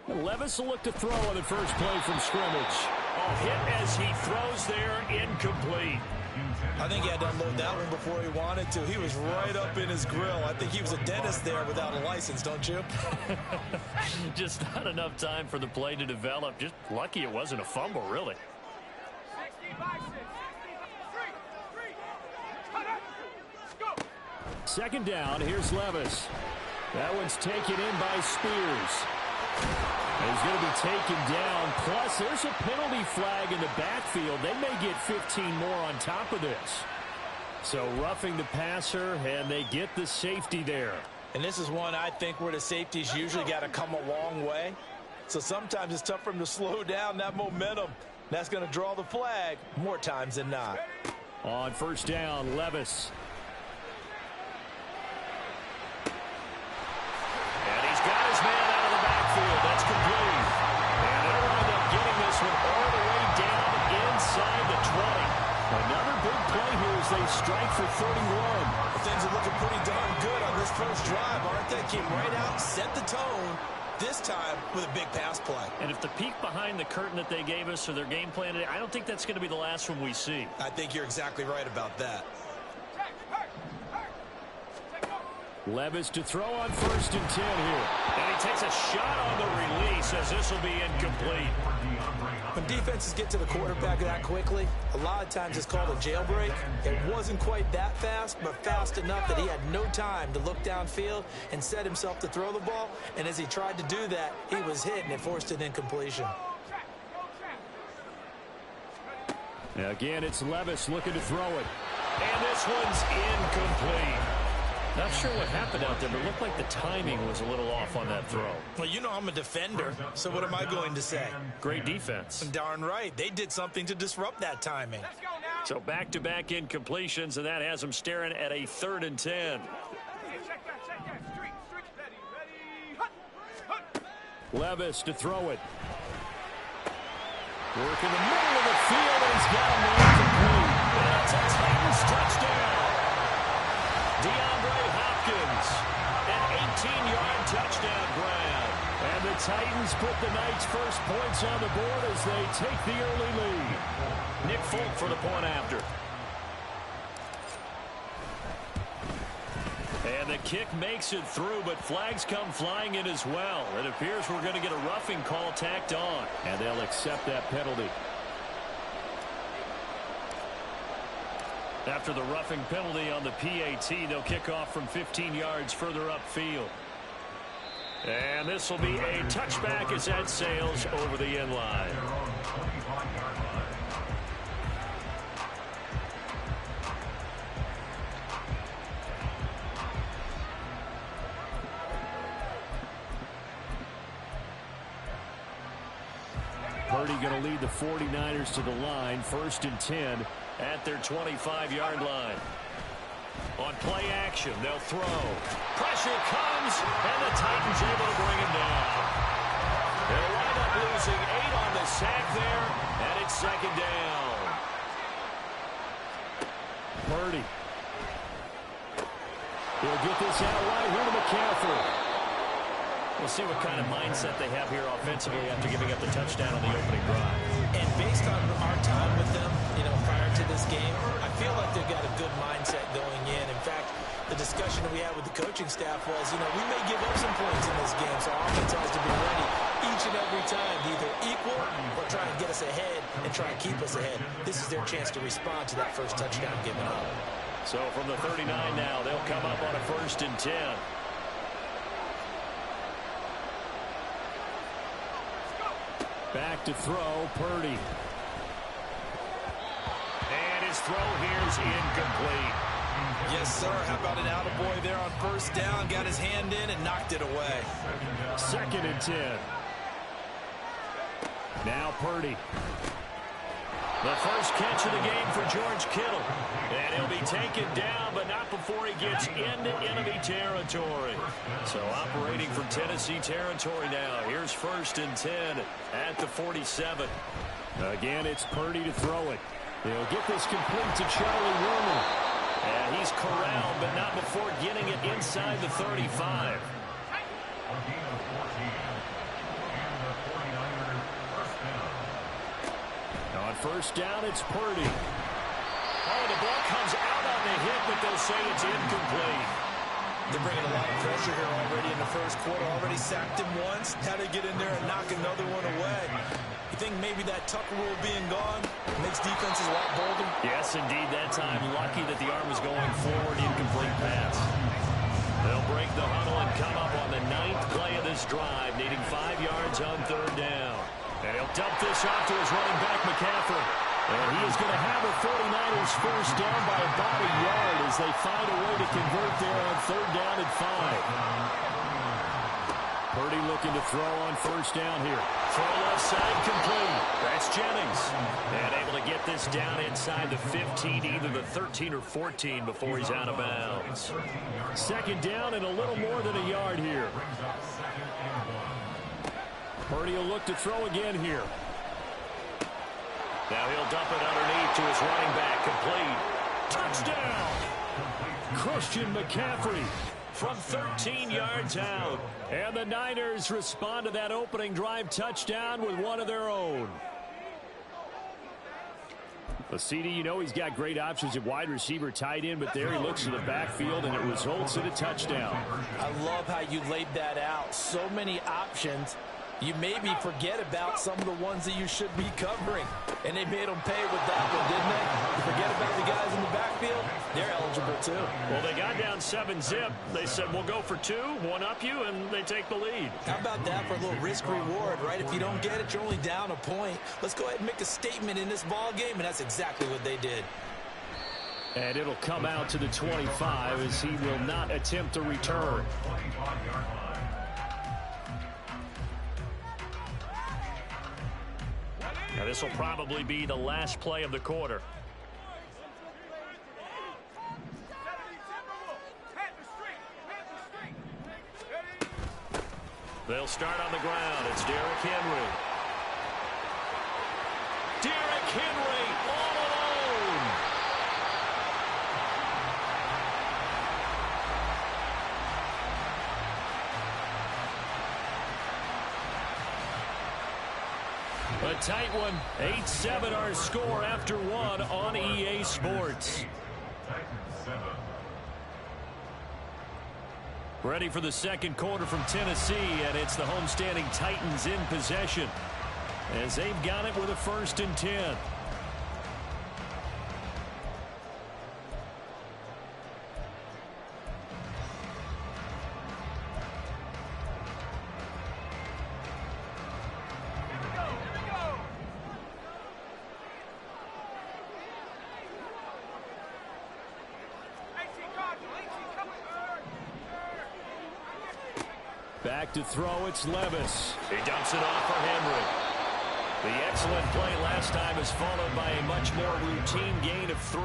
Levis will look to throw on the first play from scrimmage. Oh, hit as he throws there, incomplete. I think he had to unload that one before he wanted to. He was right up in his grill. I think he was a dentist there without a license, don't you? Just not enough time for the play to develop. Just lucky it wasn't a fumble, really. Second down, here's Levis. That one's taken in by Spears. He's going to be taken down. Plus, there's a penalty flag in the backfield. They may get 15 more on top of this. So roughing the passer, and they get the safety there. And this is one, I think, where the safeties usually got to come a long way. So sometimes it's tough for them to slow down that momentum. That's going to draw the flag more times than not. On first down, Levis. And he's got his man out of the backfield. That's complete. And they'll wind up getting this one all the way down inside the 20. Another big play here as they strike for 31. Well, things are looking pretty darn good on this first drive, aren't they? Came right out, set the tone, this time with a big pass play. And if the peek behind the curtain that they gave us or their game plan today, I don't think that's going to be the last one we see. I think you're exactly right about that. Levis to throw on first and 10 here. And he takes a shot on the release as this will be incomplete. When defenses get to the quarterback that quickly, a lot of times it's called a jailbreak. It wasn't quite that fast, but fast enough that he had no time to look downfield and set himself to throw the ball. And as he tried to do that, he was hit and it forced an incompletion. Now again, it's Levis looking to throw it. And this one's incomplete. Not sure what happened out there, but it looked like the timing was a little off on that throw. Well, you know I'm a defender, so what am I going to say? Great defense. Darn right. They did something to disrupt that timing. So back-to-back incompletions, and that has them staring at a 3rd and 10. Levis to throw it. Work in the middle of the field, and he's got him incomplete. And it's a Titans touchdown. DeAndre Hopkins, an 18-yard touchdown grab. And the Titans put the Knights' first points on the board as they take the early lead. Nick Folk for the point after. And the kick makes it through, but flags come flying in as well. It appears we're going to get a roughing call tacked on. And they'll accept that penalty. After the roughing penalty on the PAT, they'll kick off from 15 yards further upfield. And this will be a touchback as that sails over the end line. Purdy going to lead the 49ers to the line, 1st and 10. At their 25-yard line. On play action, they'll throw. Pressure comes, and the Titans able to bring him down. They'll wind up losing 8 on the sack there, and it's 2nd down. Purdy. He'll get this out right here to McCaffrey. We'll see what kind of mindset they have here offensively after giving up the touchdown on the opening drive. And based on our time with them, prior to this game, I feel like they've got a good mindset going in. In fact, the discussion that we had with the coaching staff was, we may give up some points in this game, so our offense has to be ready each and every time to either equal or try and get us ahead and try and keep us ahead. This is their chance to respond to that first touchdown given up. So from the 39 now, they'll come up on a 1st and 10. Back to throw, Purdy. And his throw here's incomplete. Yes, sir. How about an attaboy there on first down? Got his hand in and knocked it away. 2nd and 10. Now Purdy. The first catch of the game for George Kittle. And he'll be taken down, but not before he gets into enemy territory. So operating from Tennessee territory now. Here's 1st and 10 at the 47. Again, it's Purdy to throw it. They'll get this complete to Charlie Woerner. And he's corralled, but not before getting it inside the 35. first down, it's Purdy. Oh, the ball comes out on the hit, but they'll say it's incomplete. They're bringing a lot of pressure here already in the first quarter. Already sacked him once. Now they get in there and knock another one away. You think maybe that Tucker rule being gone makes defenses a lot bolder? Yes, indeed. That time, lucky that the arm was going forward. Incomplete pass. They'll break the huddle and come up on the 9th play of this drive, needing 5 yards on 3rd down. And he'll dump this off to his running back, McCaffrey. And he is going to have the 49ers first down by about a yard as they find a way to convert there on 3rd down and 5. Purdy looking to throw on first down here. Throw left side complete. That's Jennings. And able to get this down inside the 15, either the 13 or 14 before he's out of bounds. 2nd down and a little more than a yard here. Purdy will look to throw again here. Now he'll dump it underneath to his running back. Complete. Touchdown! Christian McCaffrey from 13 yards out. And the Niners respond to that opening drive touchdown with one of their own. Well, CD, you know he's got great options at wide receiver, tight end, but there he looks to the backfield, and it results in a touchdown. I love how you laid that out. So many options. You maybe forget about some of the ones that you should be covering. And they made them pay with that one, didn't they? You forget about the guys in the backfield, they're eligible too. Well, they got down 7-zip. They said, we'll go for 2, one up you, and they take the lead. How about that for a little risk-reward, right? If you don't get it, you're only down a point. Let's go ahead and make a statement in this ball game, and that's exactly what they did. And it'll come out to the 25 as he will not attempt to return. Now, this will probably be the last play of the quarter. They'll start on the ground. It's Derrick Henry. Derrick Henry all alone. A tight one. 8-7 our score after 1 on EA Sports. Ready for the second quarter from Tennessee, and it's the homestanding Titans in possession as they've got it with a 1st and 10. Back to throw, it's Levis. He dumps it off for Henry. The excellent play last time is followed by a much more routine gain of 3.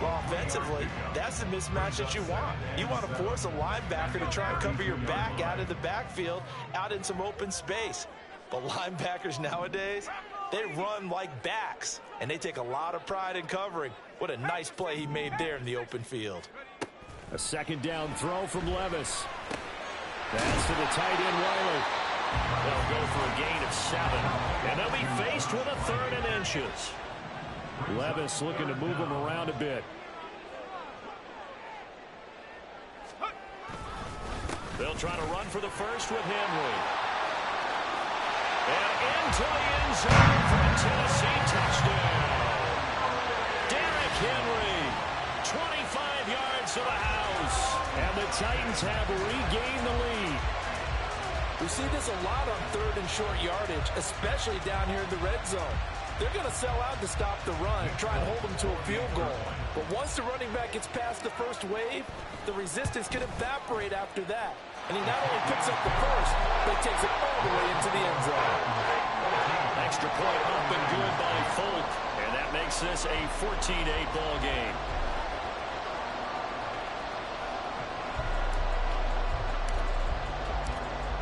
Well, offensively, that's the mismatch that you want. You want to force a linebacker to try and cover your back out of the backfield, out in some open space. But linebackers nowadays, they run like backs, and they take a lot of pride in covering. What a nice play he made there in the open field. A 2nd down throw from Levis. Pass to the tight end, Wiley. They'll go for a gain of 7. And they'll be faced with a 3rd and inches. Levis looking to move him around a bit. They'll try to run for the first with Henry. And into the end zone for a Tennessee touchdown. Derrick Henry, 25 yards to the house. And the Titans have regained the lead. We see this a lot on 3rd and short yardage, especially down here in the red zone. They're going to sell out to stop the run, try and hold them to a field goal. But once the running back gets past the first wave, the resistance can evaporate after that. And he not only picks up the first, but takes it all the way into the end zone. Extra point up and good by Folk. And that makes this a 14-8 ball game.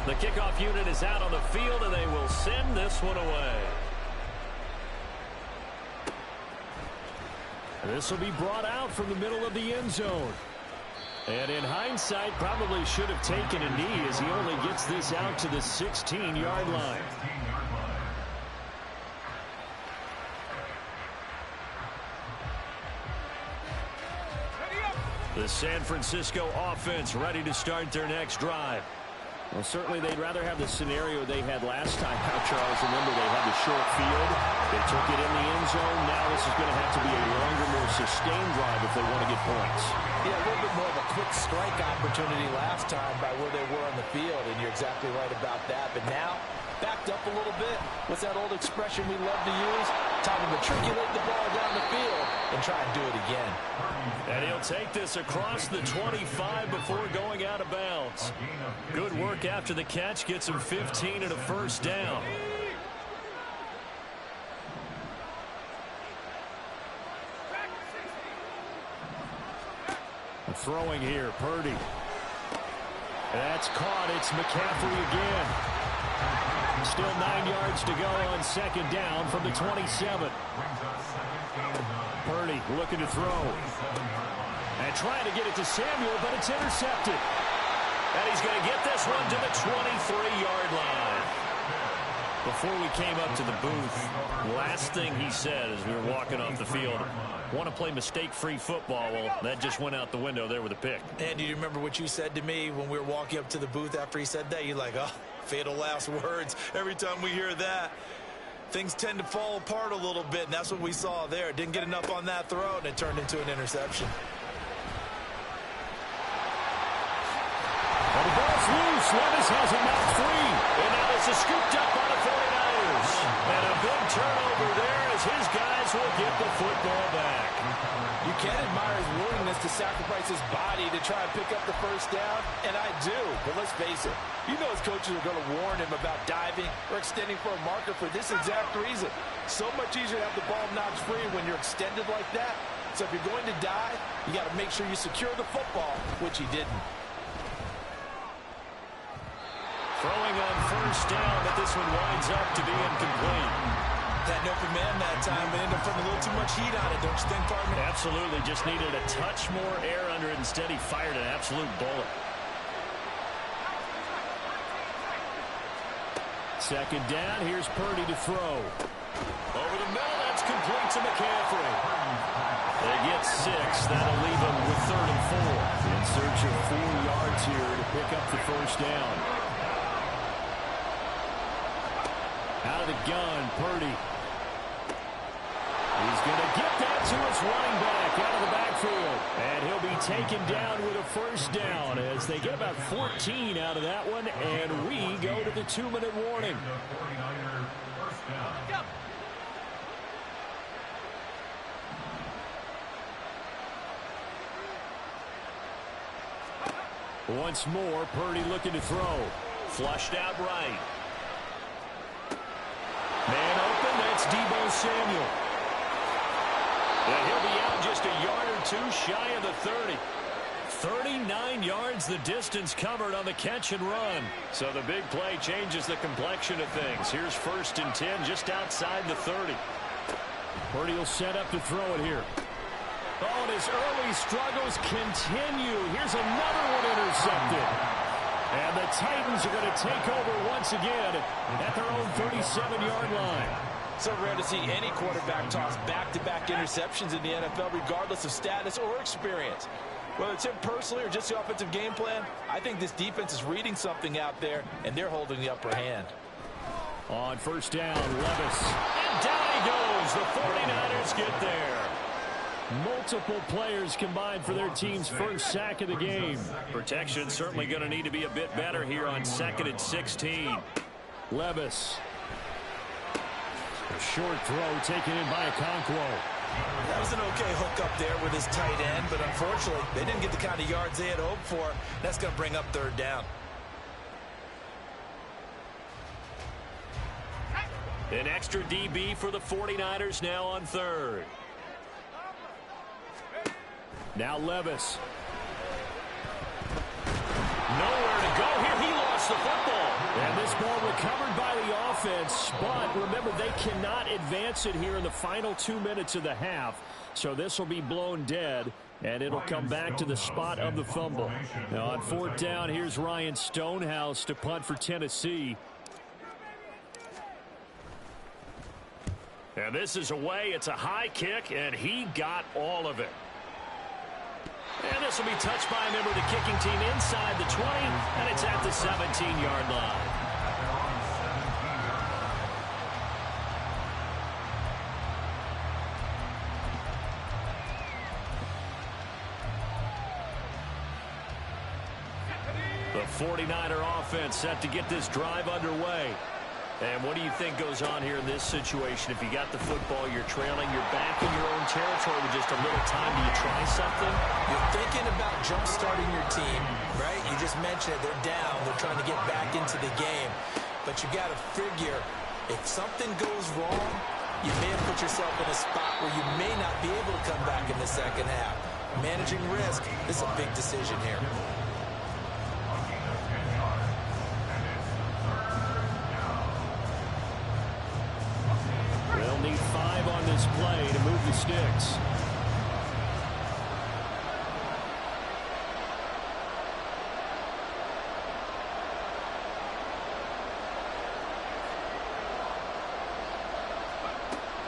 The kickoff unit is out on the field, and they will send this one away. This will be brought out from the middle of the end zone. And in hindsight, probably should have taken a knee as he only gets this out to the 16-yard line. The San Francisco offense ready to start their next drive. Well, certainly they'd rather have the scenario they had last time out, Charles. Remember, they had the short field. They took it in the end zone. Now this is going to have to be a longer, more sustained drive if they want to get points. Yeah, a little bit more of a quick strike opportunity last time by where they were on the field, and you're exactly right about that. But now, backed up a little bit. What's that old expression we love to use? Time to matriculate the ball down the field and try and do it again. And he'll take this across the 25 before going out of bounds. Good work after the catch. Gets him 15 and a first down. Throwing here, Purdy. That's caught. It's McCaffrey again. Still 9 yards to go on second down from the 27. Purdy looking to throw. And trying to get it to Samuel, but it's intercepted. And he's going to get this one to the 23-yard line. Before we came up to the booth, last thing he said as we were walking off the field, want to play mistake-free football. Well, that just went out the window there with a pick. And do you remember what you said to me when we were walking up to the booth after he said that? You're like, oh, fatal last words. Every time we hear that, things tend to fall apart a little bit, and that's what we saw there. Didn't get enough on that throw, and it turned into an interception. And the ball's loose. Levis has it knocked free. And now this is scooped up by the 49ers. And a big turnover there as his guys will get the football back. You can admire his willingness to sacrifice his body to try and pick up the first down, and I do. But let's face it, you know his coaches are going to warn him about diving or extending for a marker for this exact reason. So much easier to have the ball knocked free when you're extended like that. So if you're going to dive, you got to make sure you secure the football, which he didn't. Throwing on first down, but this one winds up to be incomplete. That open man that time ended up putting a little too much heat on it, don't you think, partner? Absolutely, just needed a touch more air under it. Instead, he fired an absolute bullet. Second down, here's Purdy to throw. Over the middle, that's complete to McCaffrey. They get 6, that'll leave them with 3rd and 4. In search of 4 yards here to pick up the first down. Out of the gun, Purdy. He's going to get that to his running back out of the backfield. And he'll be taken down with a first down as they get about 14 out of that one. And we go to the 2-minute warning. Once more, Purdy looking to throw. Flushed out right. Man open, that's Deebo Samuel. And he'll be out just a yard or two shy of the 30. 39 yards the distance covered on the catch and run. So the big play changes the complexion of things. Here's 1st and 10 just outside the 30. Purdy will set up to throw it here. Oh, and his early struggles continue. Here's another one intercepted. And the Titans are going to take over once again at their own 37-yard line. So rare to see any quarterback toss back-to-back interceptions in the NFL, regardless of status or experience. Whether it's him personally or just the offensive game plan, I think this defense is reading something out there, and they're holding the upper hand. On first down, Levis. And down he goes. The 49ers get there. Multiple players combined for their team's first sack of the game. Protection certainly going to need to be a bit better here on 2nd and 16. Levis. A short throw taken in by Okonkwo. That was an okay hook up there with his tight end, but unfortunately, they didn't get the kind of yards they had hoped for. That's going to bring up 3rd down. An extra DB for the 49ers now on 3rd. Now Levis. Nowhere to go here. He lost the football. And this ball recovered by the offense. But remember, they cannot advance it here in the final 2 minutes of the half. So this will be blown dead. And it'll come back to the spot of the fumble. Now on 4th down, here's Ryan Stonehouse to punt for Tennessee. And this is away. It's a high kick, and he got all of it. And this will be touched by a member of the kicking team inside the 20, and it's at the 17-yard line. The 49er offense set to get this drive underway. And what do you think goes on here in this situation? If you got the football, you're trailing, you're back in your own territory with just a little time. Do you try something? You're thinking about jump-starting your team, right? You just mentioned it. They're down. They're trying to get back into the game. But you got to figure, if something goes wrong, you may have put yourself in a spot where you may not be able to come back in the second half. Managing risk, this is a big decision here. Need 5 on this play to move the sticks.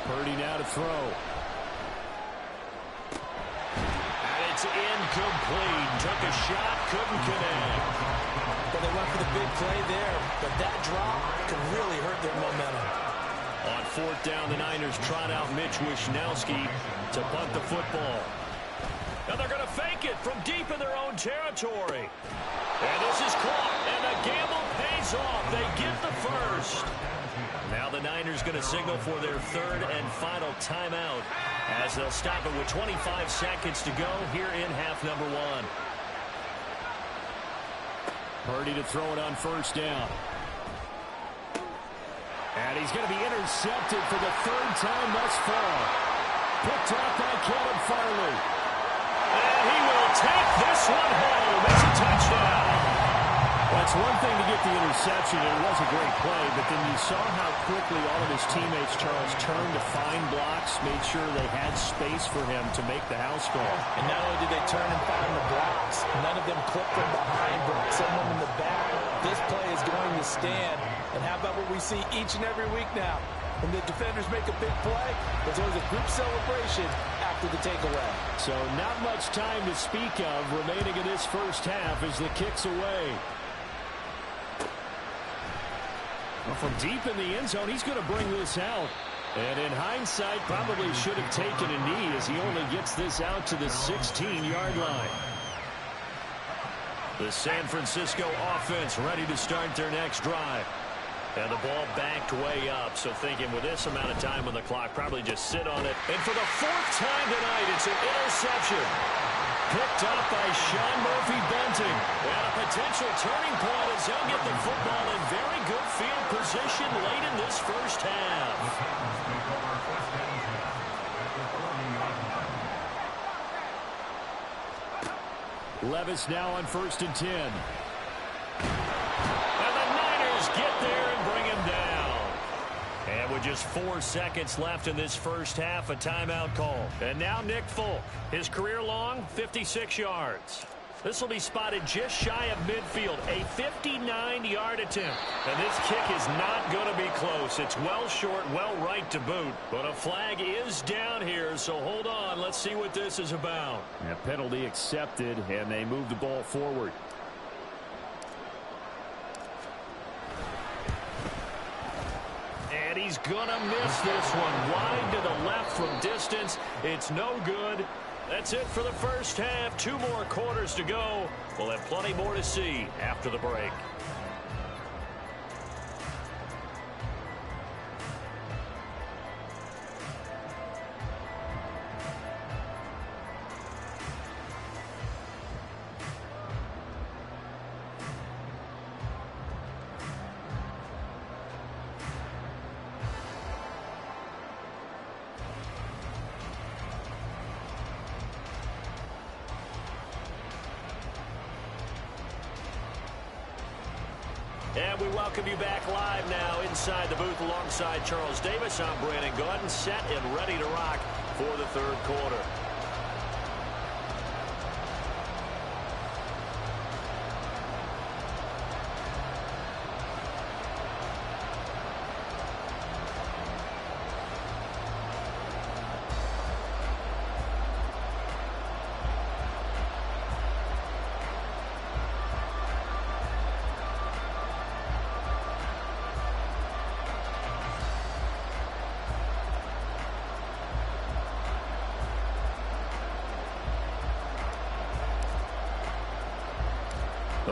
Purdy now to throw. And it's incomplete. Took a shot, couldn't connect. Well, they went for the big play there, but that drop could really hurt their momentum. On 4th down, the Niners trot out Mitch Wishnowski to punt the football. And they're going to fake it from deep in their own territory. And this is caught, and the gamble pays off. They get the first. Now the Niners going to signal for their 3rd and final timeout as they'll stop it with 25 seconds to go here in half number 1. Purdy to throw it on 1st down. And he's going to be intercepted for the 3rd time thus far. Picked up by Caleb Farley. And he will take this one home. It's a touchdown. That's one thing to get the interception, and it was a great play, but then you saw how quickly all of his teammates, Charles, turned to find blocks, made sure they had space for him to make the house call. And not only did they turn and find the blocks, none of them clipped from behind, brought someone in the back. This play is going to stand. And how about what we see each and every week now? When the defenders make a big play, there's always a group celebration after the takeaway. So not much time to speak of remaining in this first half as the kick's away. Well, from deep in the end zone, he's going to bring this out. And in hindsight, probably should have taken a knee as he only gets this out to the 16-yard line. The San Francisco offense ready to start their next drive. And the ball backed way up, so thinking with this amount of time on the clock, probably just sit on it. And for the 4th time tonight, it's an interception. Picked up by Sean Murphy-Bunting. And a potential turning point as they'll get the football in very good field position late in this first half. Levis now on 1st and 10. And the Niners get there and bring him down. And with just 4 seconds left in this first half, a timeout call. And now Nick Folk, his career long, 56 yards. This will be spotted just shy of midfield, a 59-yard attempt. And this kick is not going to be close. It's well short, well right to boot. But a flag is down here, so hold on. Let's see what this is about. A penalty accepted, and they move the ball forward. And he's going to miss this one. Wide to the left from distance. It's no good. That's it for the first half. 2 more quarters to go. We'll have plenty more to see after the break. And we welcome you back live now inside the booth alongside Charles Davis. I'm Brandon Gaudin, set and ready to rock for the 3rd quarter.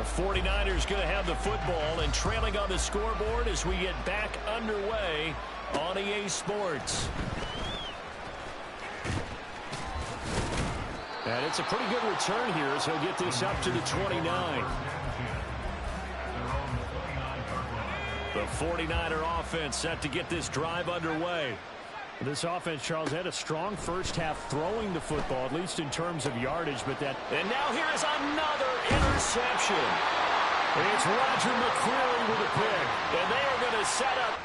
The 49ers going to have the football and trailing on the scoreboard as we get back underway on EA Sports. And it's a pretty good return here as he'll get this up to the 29. The 49er offense set to get this drive underway. This offense, Charles, had a strong first half throwing the football, at least in terms of yardage, but that... And now here's another interception. It's Roger McCreary with a pick. And they are going to set up